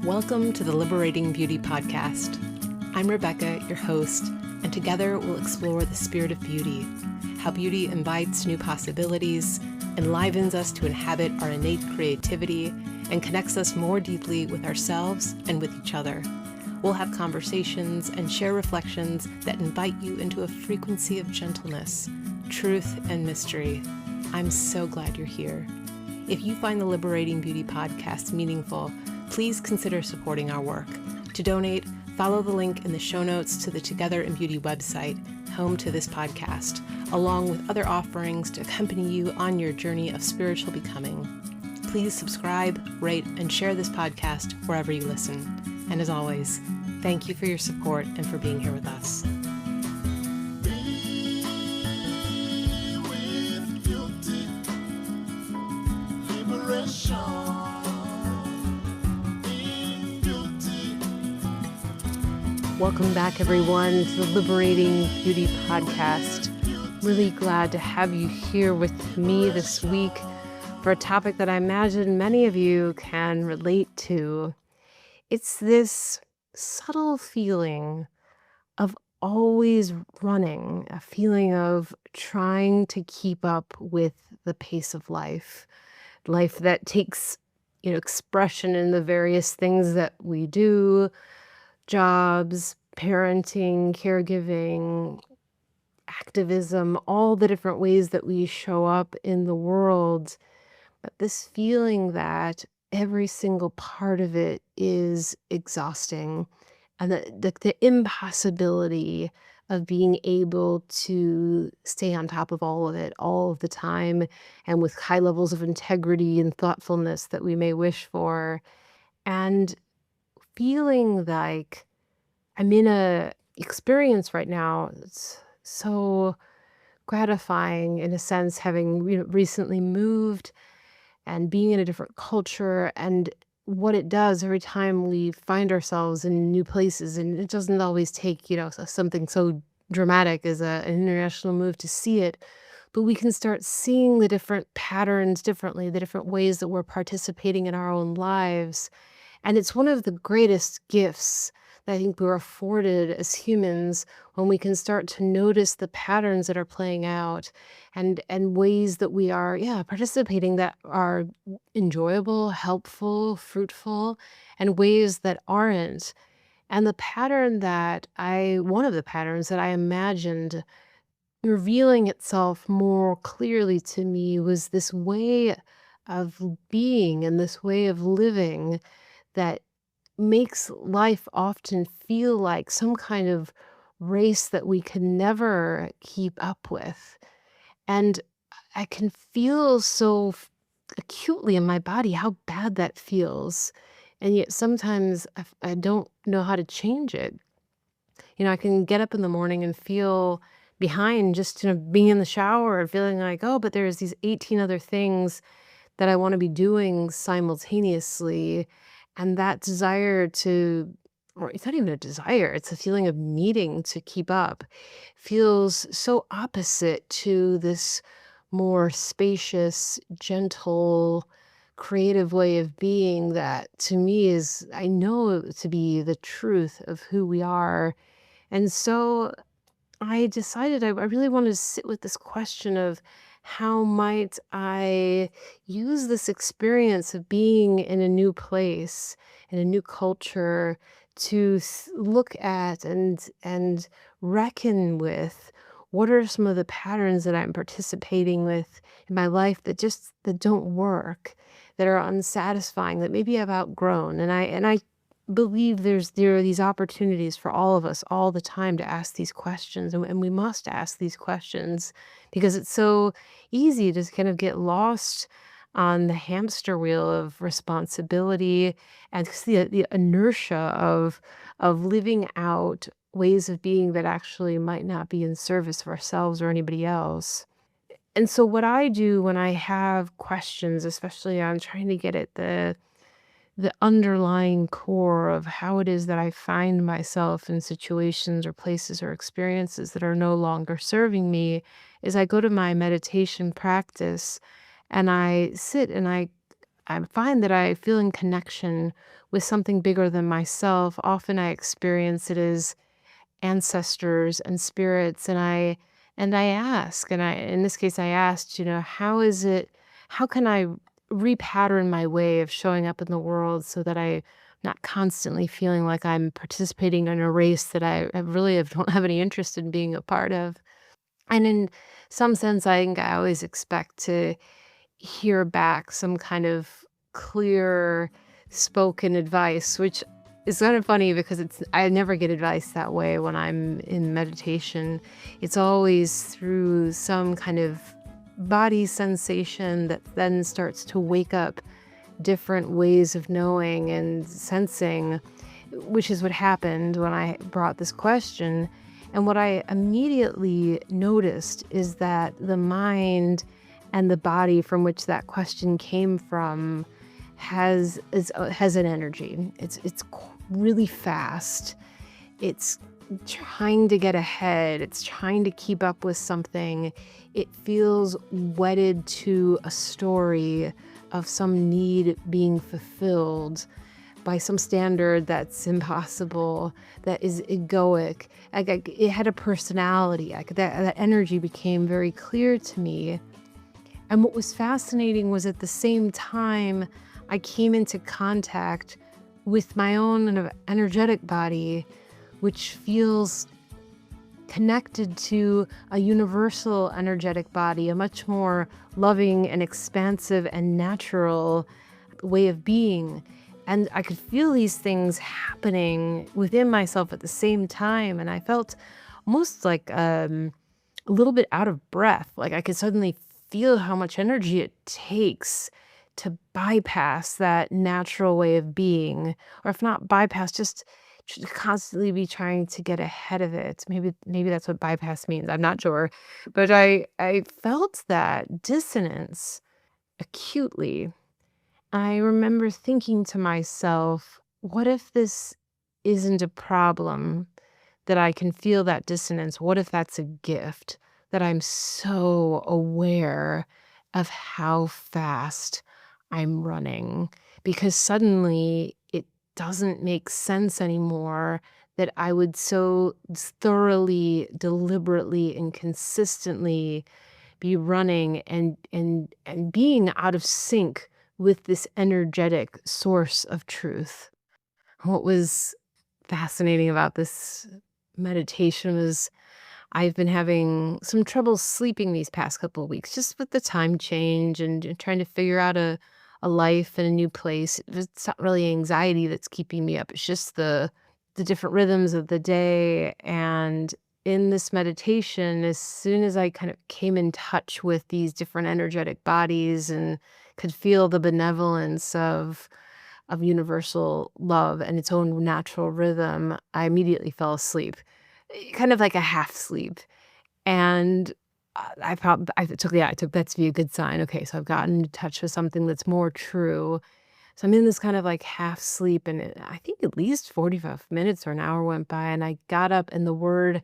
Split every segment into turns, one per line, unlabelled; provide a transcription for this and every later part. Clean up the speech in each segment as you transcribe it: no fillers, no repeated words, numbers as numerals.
Welcome to the Liberating Beauty Podcast. I'm Rebecca, your host, and together we'll explore the spirit of beauty, how beauty invites new possibilities, enlivens us to inhabit our innate creativity, and connects us more deeply with ourselves and with each other. We'll have conversations and share reflections that invite you into a frequency of gentleness, truth, and mystery. I'm so glad you're here. If you find the Liberating Beauty Podcast meaningful, please consider supporting our work. To donate, follow the link in the show notes to the Together in Beauty website, home to this podcast, along with other offerings to accompany you on your journey of spiritual becoming. Please subscribe, rate, and share this podcast wherever you listen. And as always, thank you for your support and for being here with us. Welcome back, everyone, to the Liberating Beauty Podcast. Really glad to have you here with me this week for a topic that I imagine many of you can relate to. It's this subtle feeling of always running, a feeling of trying to keep up with the pace of life that takes, expression in the various things that we do, jobs, parenting, caregiving, activism, all the different ways that we show up in the world. But this feeling that every single part of it is exhausting, and the impossibility of being able to stay on top of all of it all of the time and with high levels of integrity and thoughtfulness that we may wish for, and feeling like I'm in a experience right now that's so gratifying, in a sense, having recently moved and being in a different culture, and what it does every time we find ourselves in new places. And it doesn't always take something so dramatic as an international move to see it, but we can start seeing the different patterns differently, the different ways that we're participating in our own lives. And it's one of the greatest gifts that I think we're afforded as humans, when we can start to notice the patterns that are playing out, and ways that we are participating that are enjoyable, helpful, fruitful, and ways that aren't. And one of the patterns that I imagined revealing itself more clearly to me was this way of being and this way of living that makes life often feel like some kind of race that we can never keep up with. And I can feel so acutely in my body how bad that feels. And yet sometimes I don't know how to change it. I can get up in the morning and feel behind just being in the shower and feeling like, oh, but there's these 18 other things that I want to be doing simultaneously. And that desire or it's not even a desire, it's a feeling of needing to keep up, feels so opposite to this more spacious, gentle, creative way of being that to me I know to be the truth of who we are. And so I decided I really wanted to sit with this question of, how might I use this experience of being in a new place, in a new culture, to look at and reckon with what are some of the patterns that I'm participating with in my life that don't work, that are unsatisfying, that maybe I've outgrown. And I believe there are these opportunities for all of us all the time to ask these questions, and we must ask these questions, because it's so easy to kind of get lost on the hamster wheel of responsibility and just the inertia of living out ways of being that actually might not be in service of ourselves or anybody else. And so what I do when I have questions, especially I'm trying to get at the underlying core of how it is that I find myself in situations or places or experiences that are no longer serving me, is I go to my meditation practice and I sit and I I find that I feel in connection with something bigger than myself. Often I experience it as ancestors and spirits, and I ask, and I in this case I asked, how can I repattern my way of showing up in the world so that I'm not constantly feeling like I'm participating in a race that don't have any interest in being a part of. And in some sense, I think I always expect to hear back some kind of clear spoken advice, which is kind of funny because I never get advice that way when I'm in meditation. It's always through some kind of body sensation that then starts to wake up different ways of knowing and sensing, which is what happened when I brought this question. And what I immediately noticed is that the mind and the body from which that question came from has an energy. It's really fast. It's trying to get ahead. It's trying to keep up with something. It feels wedded to a story of some need being fulfilled by some standard that's impossible, that is egoic. It had a personality. That energy became very clear to me. And what was fascinating was at the same time, I came into contact with my own energetic body, which feels connected to a universal energetic body, a much more loving and expansive and natural way of being. And I could feel these things happening within myself at the same time. And I felt almost like a little bit out of breath. Like I could suddenly feel how much energy it takes to bypass that natural way of being, or if not bypass, just to constantly be trying to get ahead of it. Maybe that's what bypass means. I'm not sure. But I felt that dissonance acutely. I remember thinking to myself, what if this isn't a problem that I can feel that dissonance? What if that's a gift that I'm so aware of how fast I'm running? Because suddenly it doesn't make sense anymore that I would so thoroughly, deliberately, and consistently be running and being out of sync with this energetic source of truth. What was fascinating about this meditation was I've been having some trouble sleeping these past couple of weeks, just with the time change and trying to figure out a life in a new place. It's not really anxiety that's keeping me up. It's just the different rhythms of the day. And in this meditation, as soon as I kind of came in touch with these different energetic bodies and could feel the benevolence of universal love and its own natural rhythm, I immediately fell asleep, kind of like a half sleep. And I took that to be a good sign. Okay, so I've gotten in touch with something that's more true. So I'm in this kind of like half sleep, and I think at least 45 minutes or an hour went by, and I got up, and the word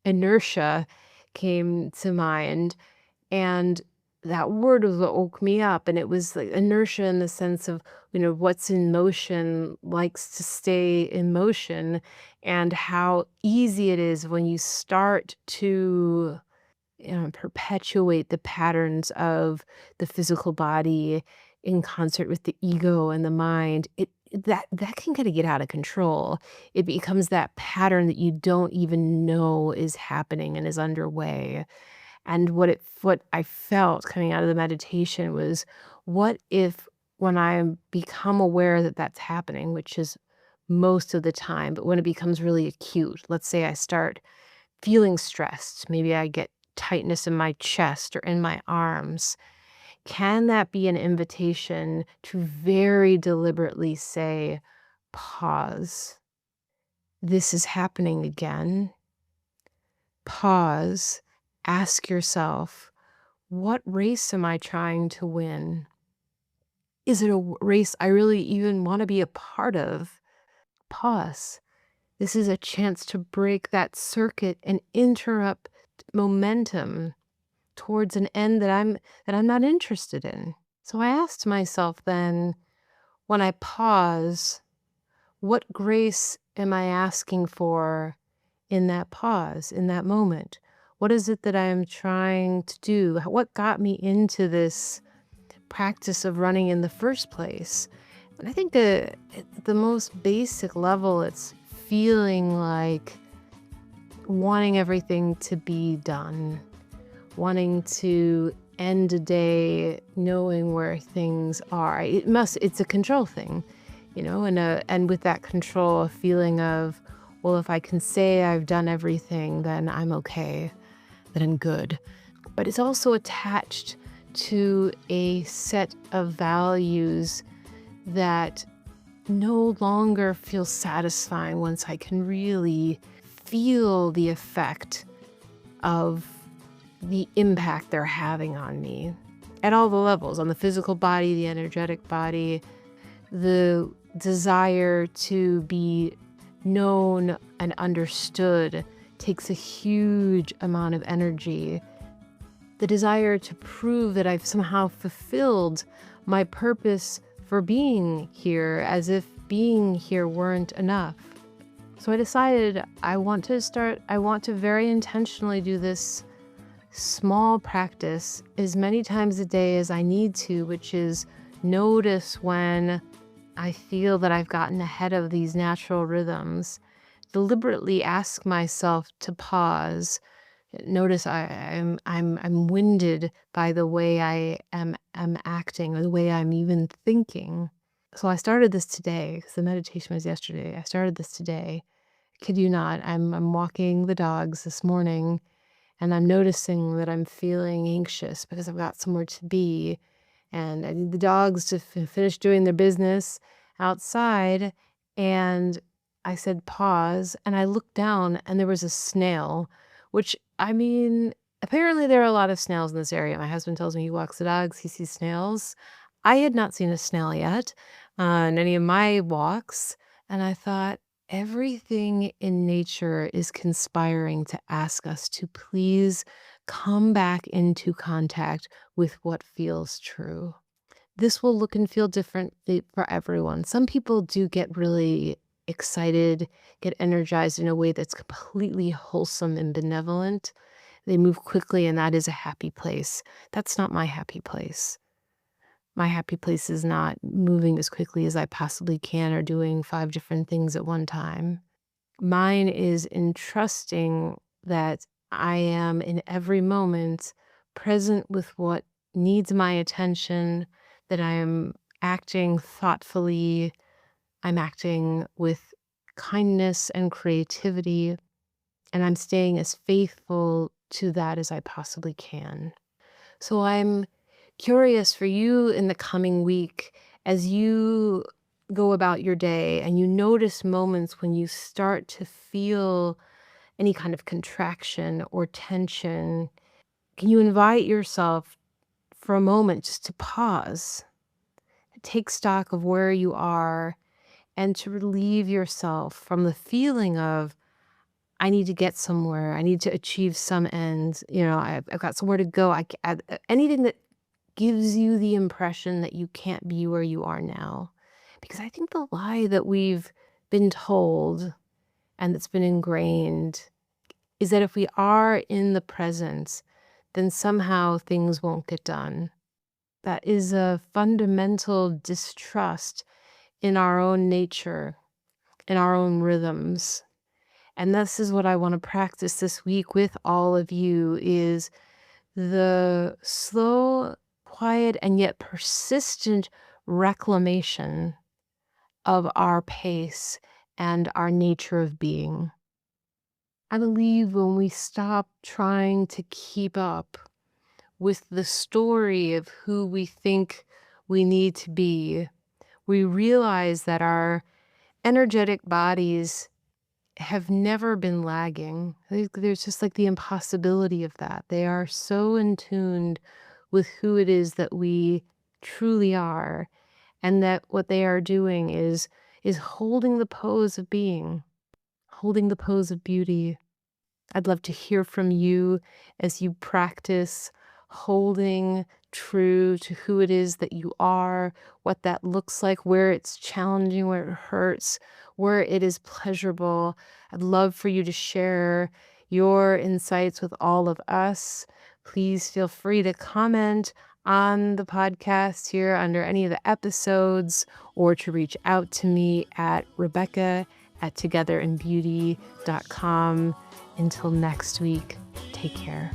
inertia came to mind. And that word was what woke me up, and it was like inertia in the sense of, what's in motion likes to stay in motion, and how easy it is when you start to perpetuate the patterns of the physical body in concert with the ego and the mind. That can kind of get out of control. It becomes that pattern that you don't even know is happening and is underway. And what I felt coming out of the meditation was, what if when I become aware that that's happening, which is most of the time, but when it becomes really acute, let's say I start feeling stressed, maybe I get tightness in my chest or in my arms, can that be an invitation to very deliberately say, pause? This is happening again. Pause. Ask yourself, what race am I trying to win? Is it a race I really even want to be a part of? Pause. This is a chance to break that circuit and interrupt momentum towards an end that I'm not interested in. So I asked myself then, when I pause, what grace am I asking for in that pause, in that moment? What is it that I am trying to do? What got me into this practice of running in the first place? And I think at the most basic level, it's feeling like wanting everything to be done, wanting to end a day knowing where things are. It's a control thing, and with that control, a feeling of, well, if I can say I've done everything, then I'm okay, then I'm good. But it's also attached to a set of values that no longer feel satisfying once I can really feel the effect of the impact they're having on me at all the levels, on the physical body, the energetic body, the desire to be known and understood takes a huge amount of energy. The desire to prove that I've somehow fulfilled my purpose for being here, as if being here weren't enough. So I decided I want to very intentionally do this small practice as many times a day as I need to, which is notice when I feel that I've gotten ahead of these natural rhythms. Deliberately ask myself to pause. Notice I'm winded by the way I'm acting, or the way I'm even thinking. So I started this today because the meditation was yesterday. I started this today. Kid you not, I'm walking the dogs this morning, and I'm noticing that I'm feeling anxious because I've got somewhere to be, and I need the dogs to finish doing their business outside. And I said pause, and I looked down, and there was a snail, which, I mean, apparently there are a lot of snails in this area. My husband tells me he walks the dogs, he sees snails. I had not seen a snail yet on any of my walks, and I thought, everything in nature is conspiring to ask us to please come back into contact with what feels true. This will look and feel different for everyone. Some people do get really excited, get energized in a way that's completely wholesome and benevolent. They move quickly, and that is a happy place. That's not my happy place. My happy place is not moving as quickly as I possibly can or doing 5 different things at one time. Mine is in trusting that I am in every moment present with what needs my attention, that I am acting thoughtfully, I'm acting with kindness and creativity, and I'm staying as faithful to that as I possibly can. So I'm curious for you in the coming week, as you go about your day and you notice moments when you start to feel any kind of contraction or tension, can you invite yourself for a moment just to pause, take stock of where you are, and to relieve yourself from the feeling of, I need to get somewhere, I need to achieve some end, I've got somewhere to go. Anything that gives you the impression that you can't be where you are now. Because I think the lie that we've been told and that's been ingrained is that if we are in the present, then somehow things won't get done. That is a fundamental distrust in our own nature, in our own rhythms. And this is what I want to practice this week with all of you, is the slow, quiet, and yet persistent reclamation of our pace and our nature of being. I believe when we stop trying to keep up with the story of who we think we need to be, we realize that our energetic bodies have never been lagging. There's just like the impossibility of that. They are so in tune with who it is that we truly are, and that what they are doing is holding the pose of being, holding the pose of beauty. I'd love to hear from you as you practice holding true to who it is that you are, what that looks like, where it's challenging, where it hurts, where it is pleasurable. I'd love for you to share your insights with all of us. Please feel free to comment on the podcast here under any of the episodes, or to reach out to me at rebecca@togetherandbeauty.com. Until next week, take care.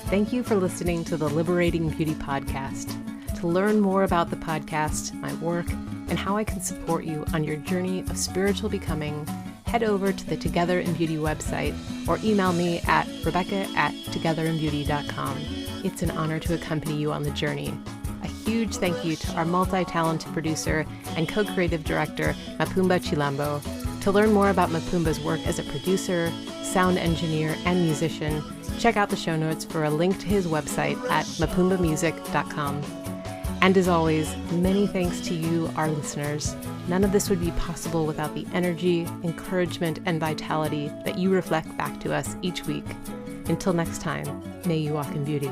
Thank you for listening to the Liberating Beauty Podcast. To learn more about the podcast, my work, and how I can support you on your journey of spiritual becoming, head over to the Together in Beauty website or email me at rebecca@togetherandbeauty.com. It's an honor to accompany you on the journey. A huge thank you to our multi-talented producer and co-creative director, Mapumba Cilombo. To learn more about Mapumba's work as a producer, sound engineer, and musician, check out the show notes for a link to his website at mapumbamusic.com. And as always, many thanks to you, our listeners. None of this would be possible without the energy, encouragement, and vitality that you reflect back to us each week. Until next time, may you walk in beauty.